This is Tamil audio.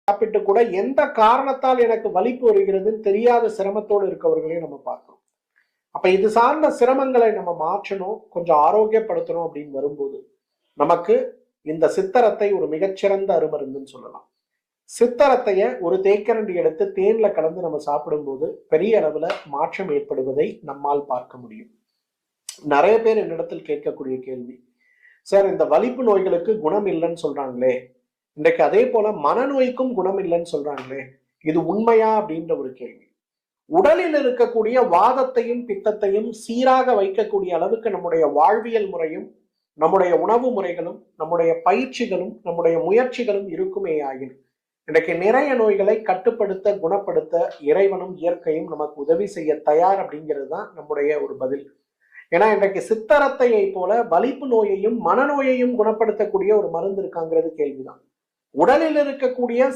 சாப்பிட்டு கூட எந்த காரணத்தால் எனக்கு வலிப்பு வருகிறதுன்னு தெரியாத சிரமத்தோடு இருக்கவர்களையும் நம்ம பார்க்கிறோம். அப்ப இது சார்ந்த சிரமங்களை நம்ம மாற்றணும், கொஞ்சம் ஆரோக்கியப்படுத்தணும் அப்படின்னு வரும்போது நமக்கு இந்த சித்தரத்தை ஒரு மிகச்சிறந்த அருமருந்துன்னு சொல்லலாம். சித்தரத்தைய ஒரு தேக்கரண்டி எடுத்து தேன்ல கலந்து நம்ம சாப்பிடும்போது பெரிய அளவுல மாற்றம் ஏற்படுவதை நம்மால் பார்க்க முடியும். நிறைய பேர் என்னிடத்தில் கேட்கக்கூடிய கேள்வி, சார் இந்த வலிப்பு நோய்களுக்கு குணம் இல்லைன்னு சொல்றாங்களே, இன்றைக்கு அதே போல மனநோய்க்கும் குணம் இல்லைன்னு சொல்றாங்களே, இது உண்மையா அப்படின்ற ஒரு கேள்வி. உடலில் இருக்கக்கூடிய வாதத்தையும் பித்தத்தையும் சீராக வைக்கக்கூடிய அளவுக்கு நம்முடைய வாழ்வியல் முறையும் நம்முடைய உணவு முறைகளும் நம்முடைய பயிற்சிகளும் நம்முடைய முயற்சிகளும் இருக்குமே ஆகின இன்றைக்கு நிறைய நோய்களை கட்டுப்படுத்த குணப்படுத்த இறைவனும் இயற்கையும் நமக்கு உதவி செய்ய தயார் அப்படிங்கிறது தான் நம்முடைய ஒரு பதில். ஏன்னா இன்றைக்கு சித்தரத்தையை போல வலிப்பு நோயையும் மனநோயையும் குணப்படுத்தக்கூடிய ஒரு மருந்து இருக்காங்கிறது கேள்விதான். உடலில் இருக்கக்கூடிய